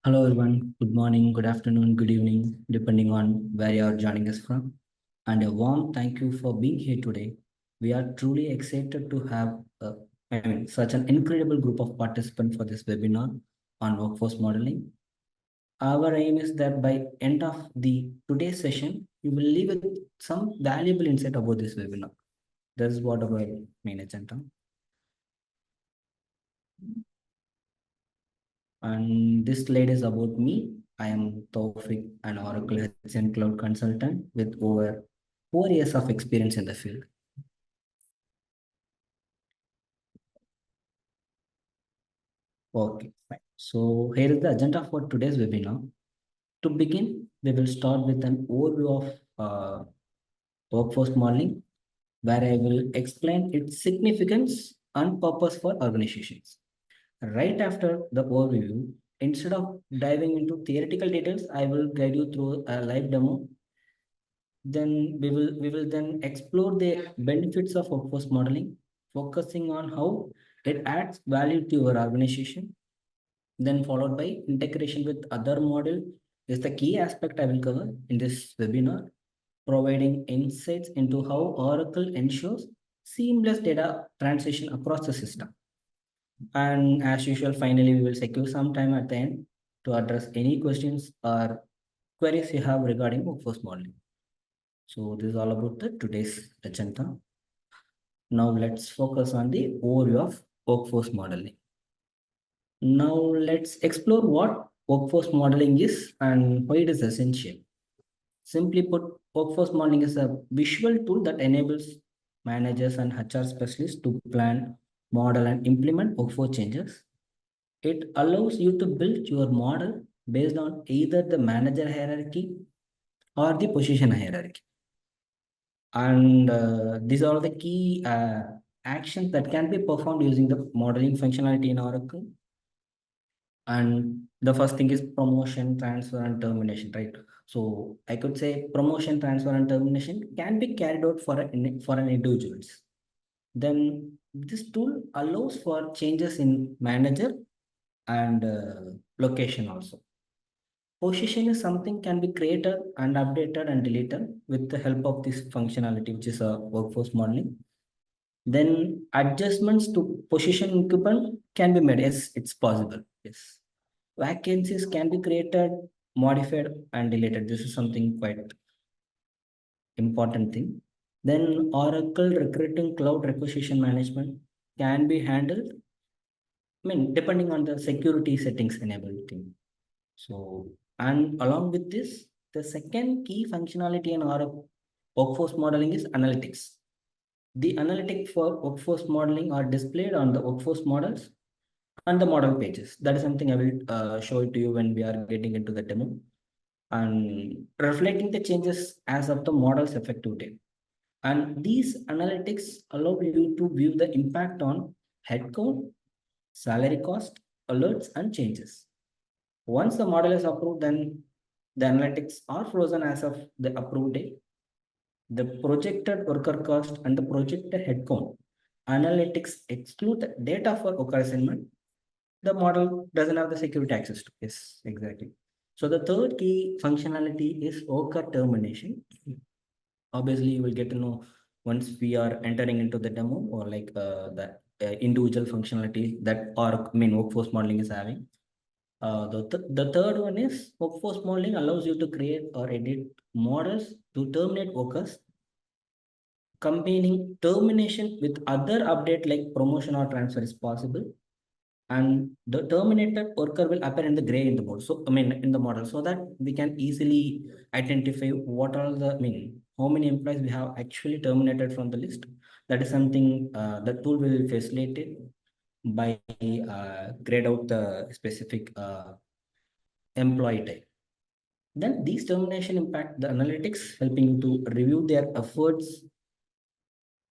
Hello everyone, good morning, good afternoon, good evening, depending on where you are joining us from. And a warm thank you for being here today. We are truly excited to have such an incredible group of participants for this webinar on workforce modeling. Our aim is that by end of the today's session, you will leave with some valuable insight about this webinar. That is what our main agenda. And this slide is about me. I am Taufik, an Oracle HCM Cloud consultant with over 4 years of experience in the field. Okay, fine. So here is the agenda for today's webinar. To begin, we will start with an overview of workforce modeling, where I will explain its significance and purpose for organizations. Right after the overview, instead of diving into theoretical details, I will guide you through a live demo. Then we will then explore the benefits of workforce modeling, focusing on how it adds value to your organization. Then followed by integration with other model is the key aspect I will cover in this webinar, providing insights into how Oracle ensures seamless data transition across the system. And as usual, finally we will secure some time at the end to address any questions or queries you have regarding workforce modeling. So this is all about the today's agenda. Now let's focus on the overview of workforce modeling. Now let's explore what workforce modeling is and why it is essential. Simply put, workforce modeling is a visual tool that enables managers and HR specialists to plan, model, and implement workforce changes. It allows you to build your model based on either the manager hierarchy or the position hierarchy. And these are the key actions that can be performed using the modeling functionality in Oracle. And the first thing is promotion, transfer, and termination, right? So I could say promotion, transfer, and termination can be carried out for an individuals. Then this tool allows for changes in manager and location also. Position is something can be created and updated and deleted with the help of this functionality, which is a workforce modeling. Then adjustments to position incumbent can be made. Yes, it's possible. Yes. Vacancies can be created, modified, and deleted. This is something quite important thing. Then Oracle recruiting cloud requisition management can be handled. I mean, depending on the security settings enabled thing. So, and along with this, the second key functionality in our workforce modeling is analytics. The analytics for workforce modeling are displayed on the workforce models and the model pages. That is something I will show it to you when we are getting into the demo. And reflecting the changes as of the model's effective date. And these analytics allow you to view the impact on headcount, salary cost, alerts, and changes. Once the model is approved, then the analytics are frozen as of the approved date. The projected worker cost and the projected headcount analytics exclude the data for worker assignment. The model doesn't have the security access to this. Exactly. So the third key functionality is worker termination. Obviously, you will get to know once we are entering into the demo or like the individual functionality that our main workforce modeling is having. The third one is workforce modeling allows you to create or edit models to terminate workers. Combining termination with other update like promotion or transfer is possible. And the terminated worker will appear in the gray in the board. So, I mean, in the model, so that we can easily identify what are the, I mean, how many employees we have actually terminated from the list. That is something the tool will facilitate it by grade out the specific employee type. Then these termination impact the analytics, helping you to review their efforts,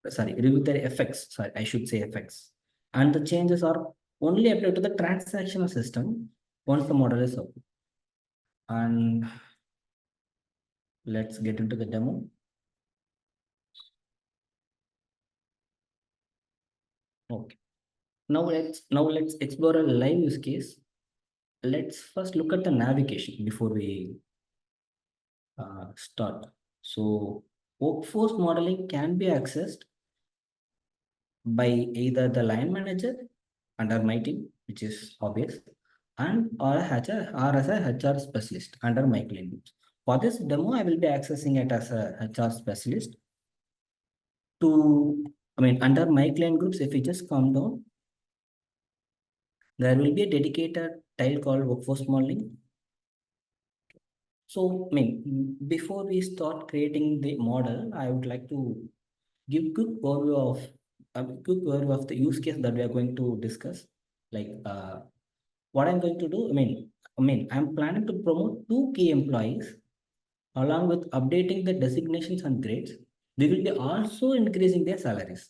review their effects, I should say effects. And the changes are only applied to the transactional system once the model is up. And let's get into the demo. Okay. Now let's explore a live use case. let's first look at the navigation before we start. So workforce modeling can be accessed by either the line manager under my team, which is obvious, and or a HR or as a HR specialist under my client. For this demo, I will be accessing it as a HR specialist to, under my client groups, if we just come down, there will be a dedicated tile called workforce modeling. So, before we start creating the model, I would like to give quick overview of the use case that we are going to discuss. Like what I'm going to do, I'm planning to promote two key employees along with updating the designations and grades. We will be also increasing their salaries.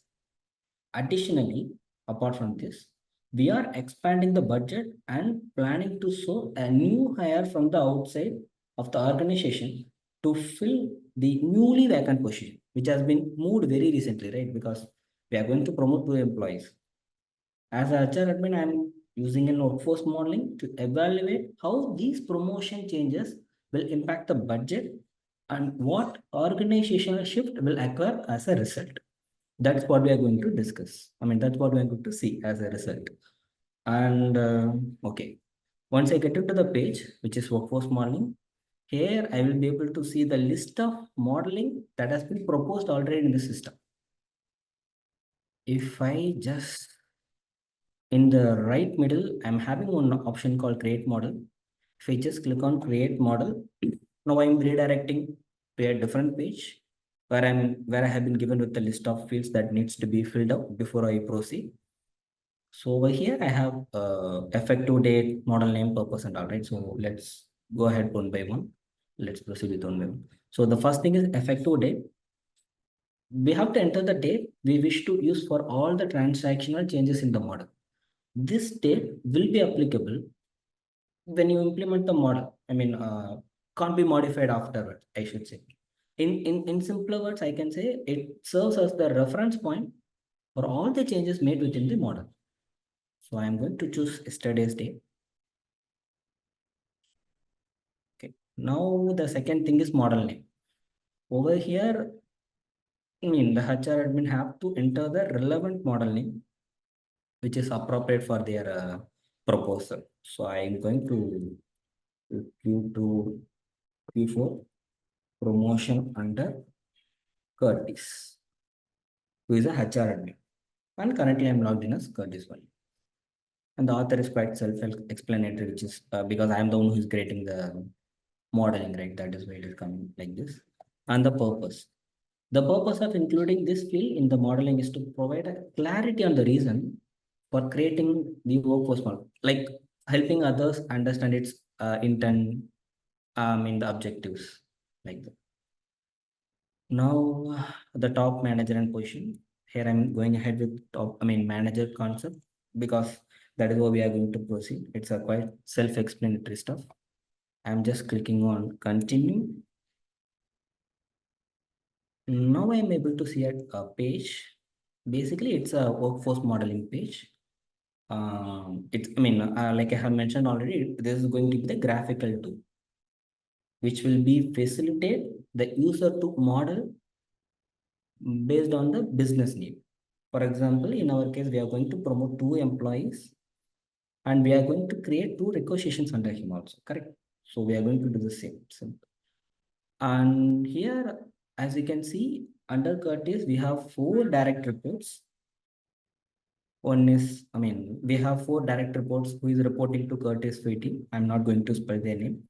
Additionally, apart from this, we are expanding the budget and planning to sow a new hire from the outside of the organization to fill the newly vacant position, which has been moved very recently, right? Because we are going to promote two employees. As a HR admin, I'm using an workforce modeling to evaluate how these promotion changes will impact the budget and what organizational shift will occur as a result. That's what we are going to discuss. That's what we are going to see as a result. And okay, once I get into the page, which is workforce modeling, here I will be able to see the list of modeling that has been proposed already in the system. If I just in the right middle, I'm having one option called create model. If I just click on create model, now I'm redirecting to a different page where I have been given with the list of fields that needs to be filled out before I proceed. So over here I have effective date, model name, purpose, and all, right. So let's go ahead one by one. Let's proceed with one by one. So the first thing is effective date. We have to enter the date we wish to use for all the transactional changes in the model. This date will be applicable when you implement the model. Can't be modified afterwards, I should say. In simpler words, I can say it serves as the reference point for all the changes made within the model. So I'm going to choose yesterday's date. Okay. Now the second thing is model name. Over here, the HR admin have to enter the relevant model name, which is appropriate for their proposal. So I'm going to Q2, Q4 promotion under Curtis, who is a HR admin. And currently I'm logged in as Curtis one. And the author is quite self-explanatory, which is because I am the one who is creating the modeling, right? That is why it is coming like this. And the purpose. The purpose of including this field in the modeling is to provide a clarity on the reason for creating the workforce model, like helping others understand its intent, in the objectives, like that. Now, the top manager and position. Here I'm going ahead with manager concept because that is what we are going to proceed. It's a quite self-explanatory stuff. I'm just clicking on continue. Now I'm able to see a page. Basically, it's a workforce modeling page. Like I have mentioned already, this is going to be the graphical tool, which will be facilitate the user to model based on the business need. For example, in our case, we are going to promote two employees and we are going to create two requisitions under him also, correct? So we are going to do the same. And here, as you can see, under Curtis, we have four direct reports. One is, we have four direct reports who is reporting to Curtis Fitty. I'm not going to spell their name.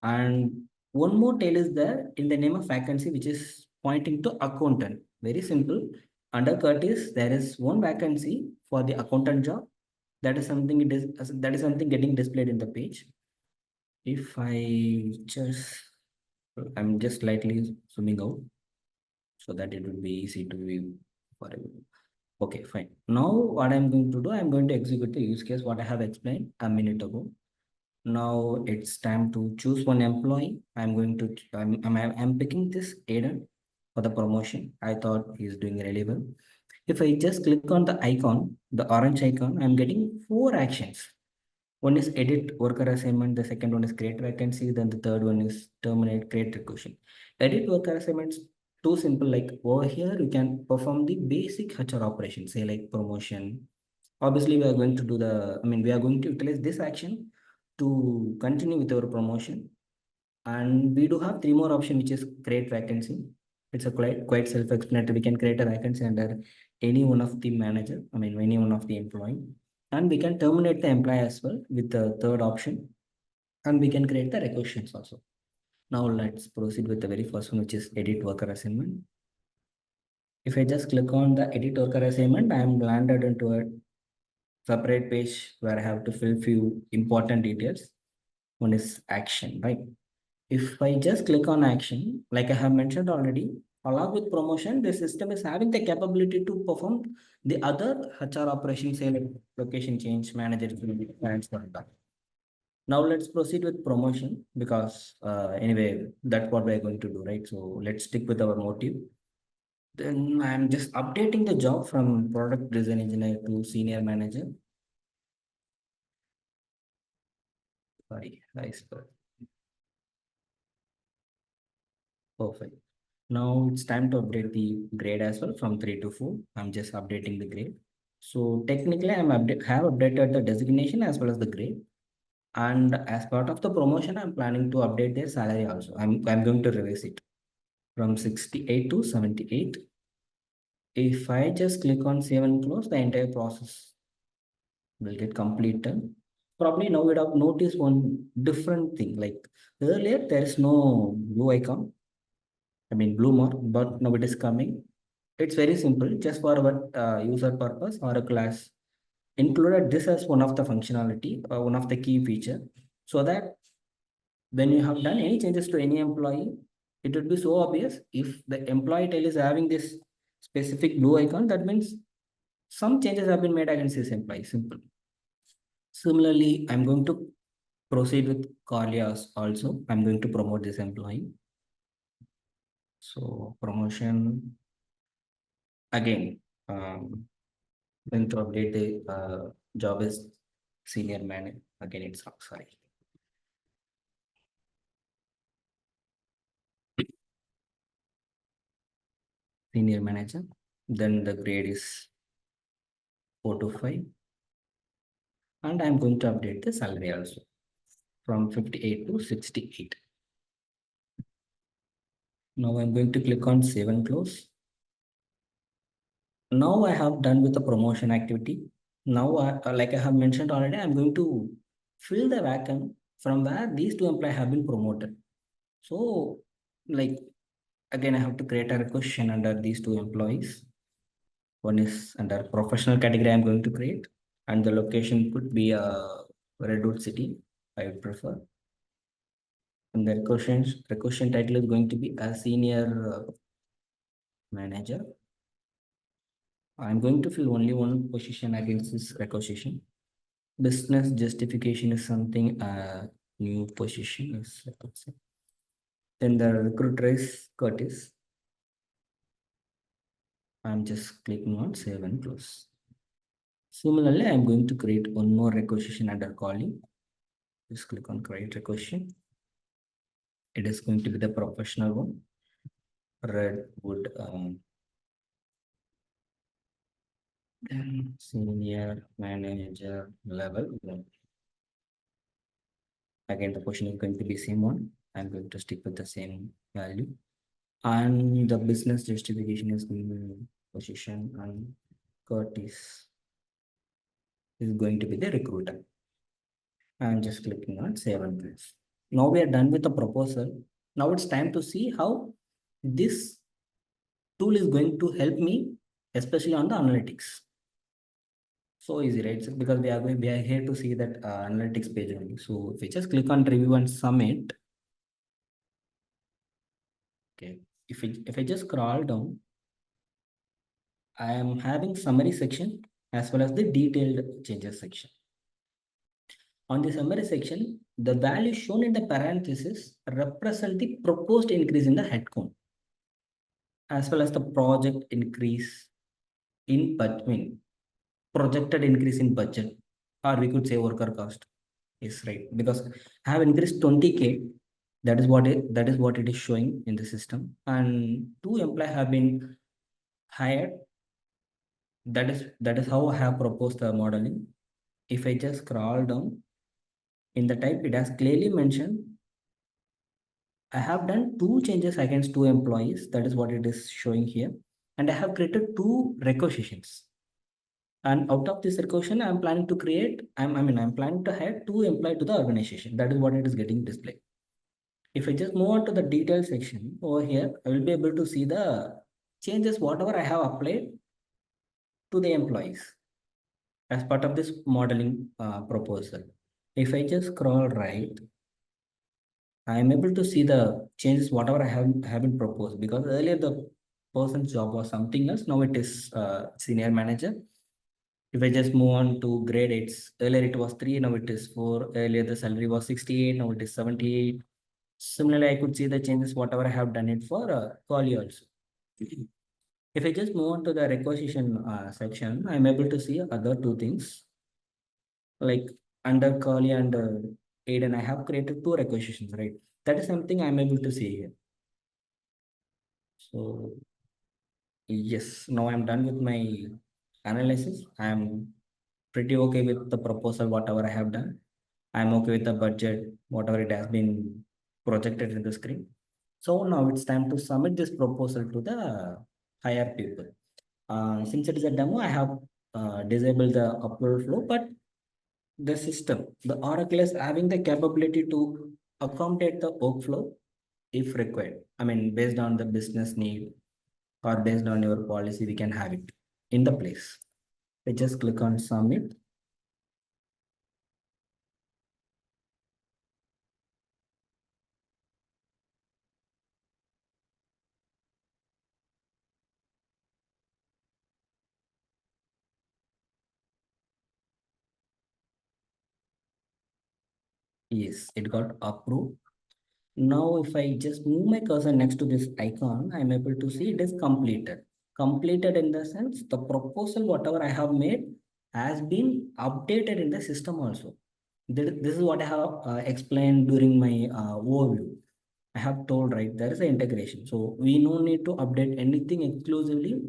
And one more tail is there in the name of vacancy, which is pointing to accountant. Very simple. Under Curtis, there is one vacancy for the accountant job. That is something getting displayed in the page. If I'm just slightly zooming out so that it will be easy to view for everyone. Okay, fine. Now what I'm going to do, I'm going to execute the use case what I have explained a minute ago. Now it's time to choose one employee. I'm picking this Aiden for the promotion. I thought he's doing really well. If I just click on the icon, the orange icon, I'm getting four actions. One is edit worker assignment, the second one is create vacancy, then the third one is terminate create requisition. Edit worker assignments too simple, like over here you can perform the basic HR operations, say like promotion. Obviously, we are going to do we are going to utilize this action to continue with our promotion. And we do have three more options, which is create vacancy. It's a quite self-explanatory. We can create a vacancy under any one of the manager, any one of the employee. And we can terminate the employee as well with the third option. And we can create the requisitions also. Now let's proceed with the very first one, which is edit worker assignment. If I just click on the edit worker assignment, I am landed into a separate page where I have to fill few important details. One is action, right? If I just click on action, like I have mentioned already, along with promotion, the system is having the capability to perform the other HR operations, say like location change, manager, transfer. Now let's proceed with promotion because anyway, that's what we're going to do, right? So let's stick with our motive. Then I'm just updating the job from product design engineer to senior manager. Sorry, I spelled. Perfect. Now it's time to update the grade as well from 3 to 4. I'm just updating the grade. So technically have updated the designation as well as the grade. And as part of the promotion, I'm planning to update their salary also. I'm going to revise it from 68 to 78. If I just click on save and close, the entire process will get completed. Probably now we'd have noticed one different thing. Like earlier, there is no blue icon, blue mark, but now it is coming. It's very simple, just for our user purpose. Oracle has included this as one of the functionality, one of the key feature, so that when you have done any changes to any employee, it would be so obvious. If the employee tail is having this specific blue icon, that means some changes have been made against this employee. Simple. Similarly, I'm going to proceed with Corlias also. I'm going to promote this employee. So promotion again. Going to update the job is senior manager. Again, it's sorry. Senior manager. Then the grade is 4 to 5. And I'm going to update the salary also from 58 to 68. Now I'm going to click on save and close. Now I have done with the promotion activity. Now, like I have mentioned already, I'm going to fill the vacuum from where these two employees have been promoted. So, like, again, I have to create a question under these two employees. One is under professional category I'm going to create, and the location could be a Redwood City, I would prefer. And the requisition title is going to be a senior manager. I'm going to fill only one position against this requisition. Business justification is something new position is, let's say. Then the recruiter is Curtis. I'm just clicking on save and close. Similarly, I'm going to create one more requisition under calling. Just click on create requisition. It is going to be the professional one. Redwood then senior manager level. Again, the question is going to be same one. I'm going to stick with the same value. And the business justification is going to be position, and Curtis is going to be the recruiter. I'm just clicking on save and close. Now we are done with the proposal. Now it's time to see how this tool is going to help me, especially on the analytics. So easy, right? So because we are here to see that analytics page only. So if we just click on review and submit, okay. If I just scroll down, I am having summary section as well as the detailed changes section. On the summary section, the value shown in the parenthesis represent the proposed increase in the headcount as well as the project increase in budget, projected increase in budget, or we could say worker cost. Yes, right. Because I have increased 20K. That is what it is showing in the system. And two employees have been hired. That is how I have proposed the modeling. If I just scroll down in the type, it has clearly mentioned I have done two changes against two employees. That is what it is showing here. And I have created two requisitions. And out of this requisition, I'm planning to create, I'm planning to hire two employees to the organization. That is what it is getting displayed. If I just move on to the detail section over here, I will be able to see the changes, whatever I have applied to the employees as part of this modeling proposal. If I just scroll right, I am able to see the changes, whatever I have been proposed, because earlier the person's job was something else. Now it is senior manager. If I just move on to grade, earlier it was 3, now it is 4. Earlier the salary was 68, now it is 78. Similarly, I could see the changes, whatever I have done it for Quali also. If I just move on to the requisition section, I'm able to see other two things. Like under Quali and Aiden, I have created two requisitions, right? That is something I'm able to see here. So yes, now I'm done with my analysis. I'm pretty okay with the proposal, whatever I have done. I'm okay with the budget, whatever it has been projected in the screen. So now it's time to submit this proposal to the higher people. Since it is a demo, I have disabled the upload flow, but the system, the Oracle is having the capability to accommodate the workflow if required. I mean, based on the business need or based on your policy, we can have it in the place. I just click on submit. Yes, it got approved. Now, if I just move my cursor next to this icon, I'm able to see it is completed. Completed in the sense the proposal, whatever I have made, has been updated in the system also. This is what I have explained during my overview. I have told, right, there is an integration. So we no need to update anything exclusively.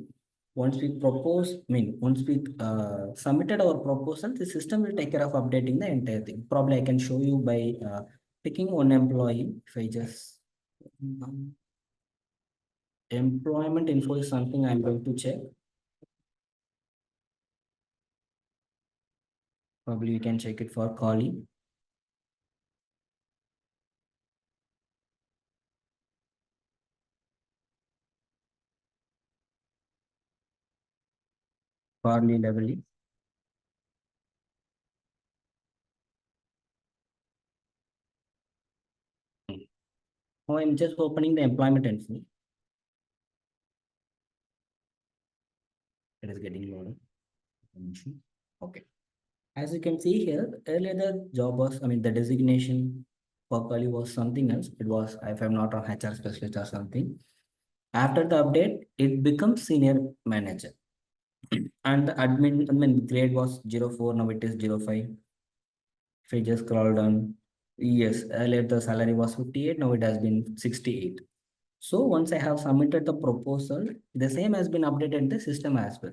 Once we propose, once we submitted our proposal, the system will take care of updating the entire thing. Probably I can show you by picking one employee. If I just employment info is something I'm going to check. Probably we can check it for Kali. Kali level. Now I'm just opening the employment info. It is getting loaded. Okay. As you can see here, earlier the job was, the designation for Kali was something else. It was, if I'm not wrong, HR specialist or something. After the update, it becomes senior manager. And the admin grade was 04, now it is 05. If I just scroll down, yes, earlier the salary was 58, now it has been 68. So once I have submitted the proposal, the same has been updated in the system as well.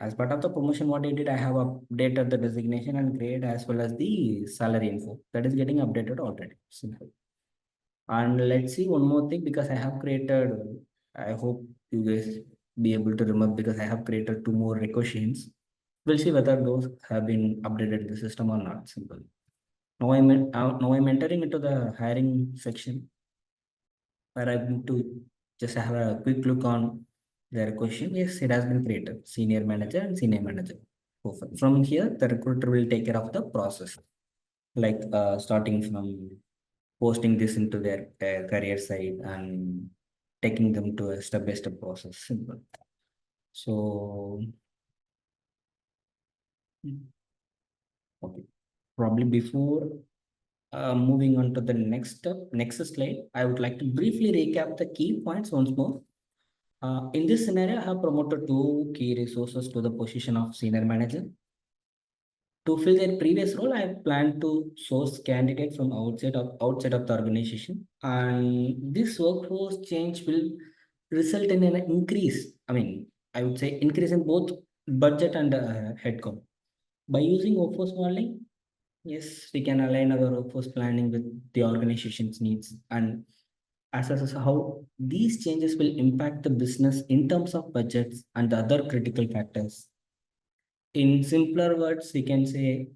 As part of the promotion, what I did, I have updated the designation and grade as well as the salary info. That is getting updated already. Simple. And let's see one more thing, because I have created, I hope you guys be able to remember, because I have created two more requisitions. We'll see whether those have been updated in the system or not. Simple. Now I'm entering into the hiring section, where I need to just have a quick look on their question. Yes, it has been created. Senior manager and senior manager. Perfect. From here, the recruiter will take care of the process, like starting from posting this into their career site and taking them to a step-by-step process. Simple. So, okay. Probably before moving on to the next step, next slide, I would like to briefly recap the key points once more. In this scenario, I have promoted two key resources to the position of senior manager. To fill their previous role, I plan to source candidates from outside of the organization, and this workforce change will result in an increase. I mean, I would say increase in both budget and headcount. By using workforce modeling, yes, we can align our workforce planning with the organization's needs and assess how these changes will impact the business in terms of budgets and other critical factors. In simpler words, we can say,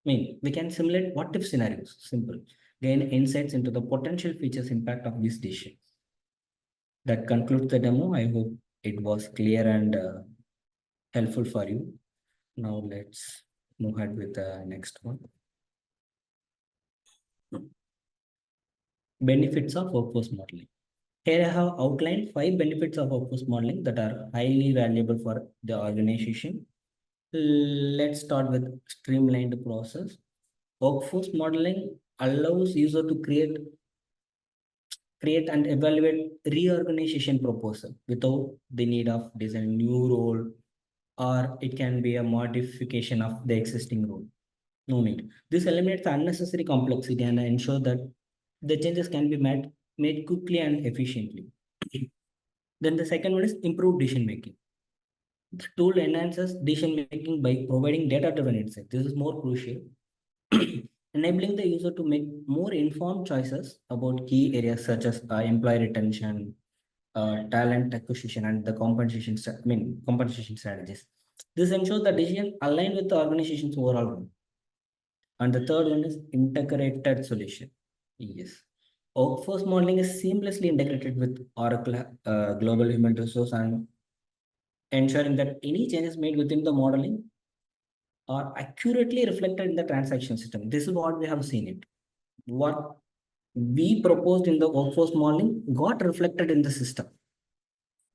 we can simulate what if scenarios, simple, gain insights into the potential features impact of these decisions. That concludes the demo. I hope it was clear and helpful for you. Now let's move ahead with the next one. Benefits of workforce modeling. Here I have outlined 5 benefits of workforce modeling that are highly valuable for the organization. Let's start with streamlined process. Workforce modeling allows user to create and evaluate reorganization proposal without the need of design new role, or it can be a modification of the existing role. No need. This eliminates unnecessary complexity and ensure that the changes can be made quickly and efficiently. Then the second one is improved decision making. The tool enhances decision making by providing data-driven insight. This is more crucial, enabling the user to make more informed choices about key areas such as employee retention, talent acquisition, and the compensation strategies. This ensures the decision aligned with the organization's overall goal. And the third one is integrated solution. Yes. Workforce modeling is seamlessly integrated with Oracle Global Human Resource, and ensuring that any changes made within the modeling are accurately reflected in the transaction system. This is what we have seen it. What we proposed in the workforce modeling got reflected in the system.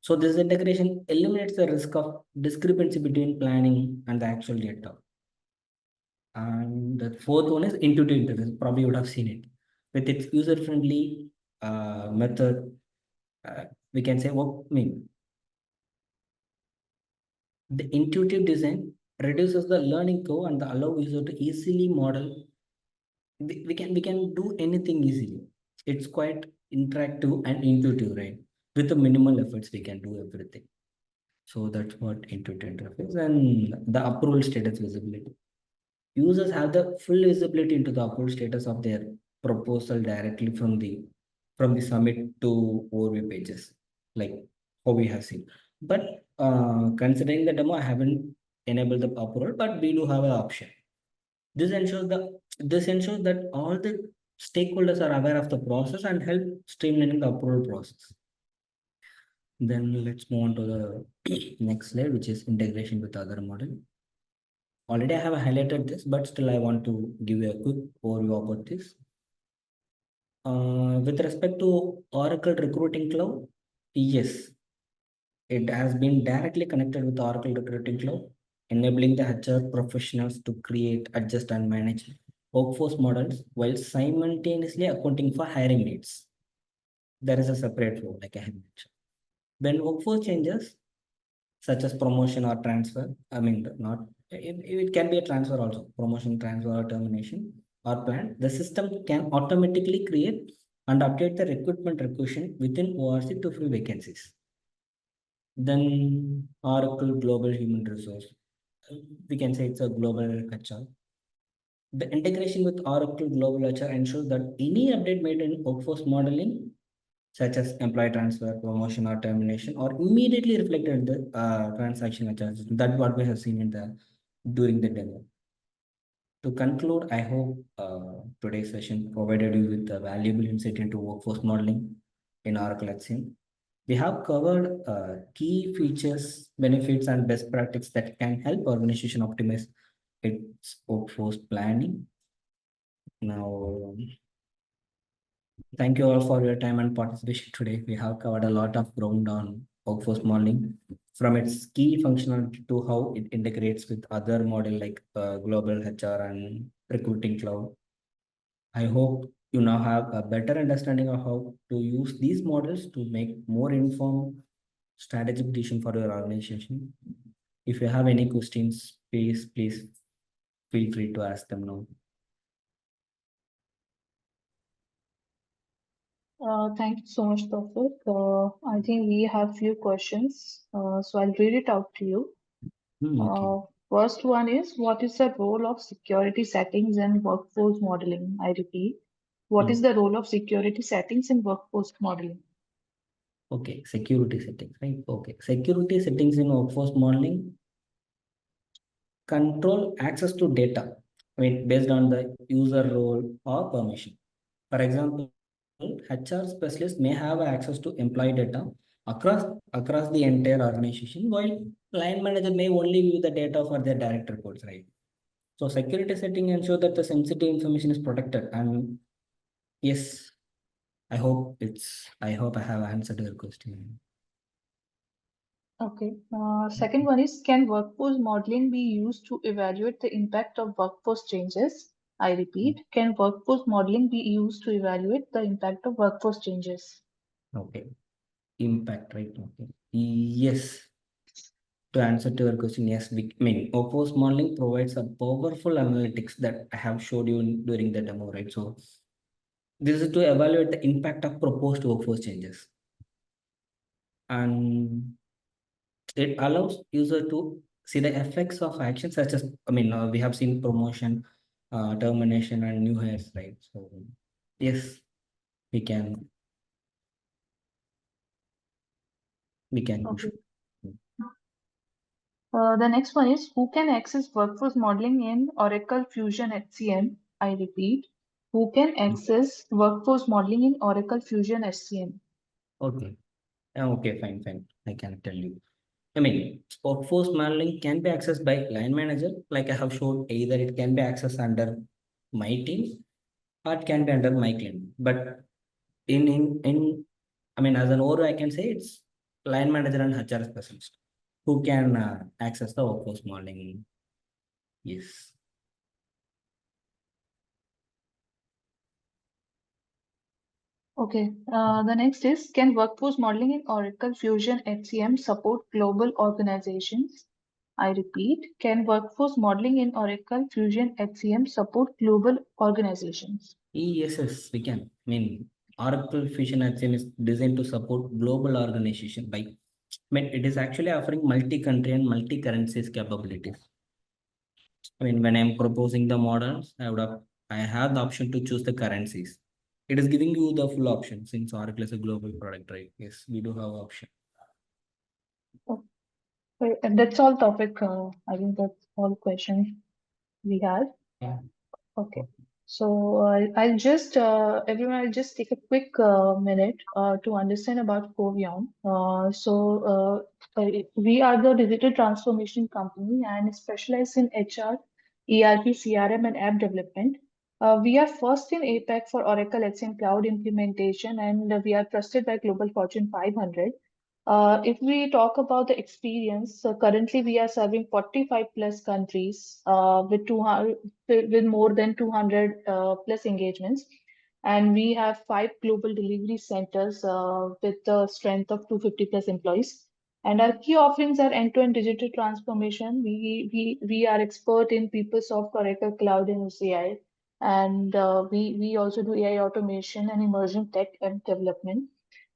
So this integration eliminates the risk of discrepancy between planning and the actual data. And the fourth one is intuitive interface. Probably you would have seen it. With its user-friendly method, we can say the intuitive design reduces the learning curve and allow user to easily model. We can do anything easily. It's quite interactive and intuitive, right? With the minimal efforts, we can do everything. So that's what intuitive interface. And the approval status visibility. Users have the full visibility into the approval status of their proposal directly from the submit to overview pages, like how we have seen. But considering the demo, I haven't enabled the approval, but we do have an option. This ensures that all the stakeholders are aware of the process and help streamlining the approval process. Then let's move on to the next slide, which is integration with other model. Already I have highlighted this, but still I want to give you a quick overview about this. With respect to Oracle Recruiting Cloud, yes, it has been directly connected with Oracle Recruiting Cloud, enabling the HR professionals to create, adjust, and manage workforce models while simultaneously accounting for hiring needs. There is a separate flow, like I have mentioned. When workforce changes, such as promotion or transfer, not it can be a transfer also, promotion, transfer, or termination or plan, the system can automatically create and update the recruitment requisition within ORC to fill vacancies. Then Oracle Global Human Resource, we can say it's a global HR. The integration with Oracle Global HR ensures that any update made in workforce modeling, such as employee transfer, promotion, or termination, are immediately reflected in the transaction charges. That's what we have seen during the demo. To conclude, I hope today's session provided you with a valuable insight into workforce modeling in Oracle HCM. We have covered key features, benefits, and best practices that can help organization optimize its workforce planning. Now, thank you all for your time and participation today. We have covered a lot of ground on workforce modeling, from its key functionality to how it integrates with other model like global HR and recruiting cloud. I hope you now have a better understanding of how to use these models to make more informed strategic decision for your organization. If you have any questions, please feel free to ask them now. Thank you so much, Taufik. I think we have few questions, so I'll read it out to you. Okay. First one is, what is the role of security settings in workforce modeling? I repeat, what is the role of security settings in workforce modeling? Okay, security settings, right? Okay, security settings in workforce modeling control access to data, I mean, based on the user role or permission. For example, HR specialists may have access to employee data across across the entire organization, while line manager may only view the data for their direct reports, right? So security setting ensure that the sensitive information is protected. And yes, I hope I have answered your question. Okay. Second one is, can workforce modeling be used to evaluate the impact of workforce changes? I repeat, can workforce modeling be used to evaluate the impact of workforce changes? Okay, impact, right? Okay. Yes, to answer to your question, yes, I mean, workforce modeling provides a powerful analytics that I have showed you during the demo, right? So this is to evaluate the impact of proposed workforce changes, and it allows user to see the effects of actions such as, I mean, we have seen promotion, termination, and new hires, right? So yes, we can push. Okay. The next one is, who can access workforce modeling in Oracle Fusion HCM? I repeat, who can access workforce modeling in Oracle Fusion HCM? Okay. Okay, fine. I can tell you. I mean, workforce modeling can be accessed by line manager, like I have shown. Either it can be accessed under my team or it can be under my client. But in I mean, as an overview, I can say it's line manager and HR specialist who can access the workforce modeling. Yes. Okay. The next is, can workforce modeling in Oracle Fusion HCM support global organizations? I repeat, can workforce modeling in Oracle Fusion HCM support global organizations? Yes, we can. I mean, Oracle Fusion HCM is designed to support global organization by, I mean, it is actually offering multi-country and multi-currencies capabilities. I mean, when I'm proposing the models, I have the option to choose the currencies. It is giving you the full option since Oracle is a global product, right? Yes, we do have option. Okay, and that's all topic. I think that's all questions we have. Yeah. Okay. So everyone, I'll just take a quick minute to understand about Kovaion. We are the digital transformation company and specialize in HR, ERP, CRM, and app development. We are first in APAC for Oracle HCM Cloud implementation, and we are trusted by Global Fortune 500. If we talk about the experience, so currently we are serving 45 plus countries with 200 with more than 200 plus engagements, and we have 5 global delivery centers with the strength of 250 plus employees. And our key offerings are end-to-end digital transformation. We are expert in PeopleSoft, Oracle Cloud, and OCI, and we also do AI automation and emerging tech and development.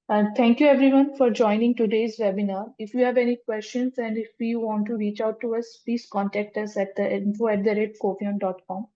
And thank you everyone for joining today's webinar. If you have any questions and if you want to reach out to us, please contact us at the info@kovaion.com.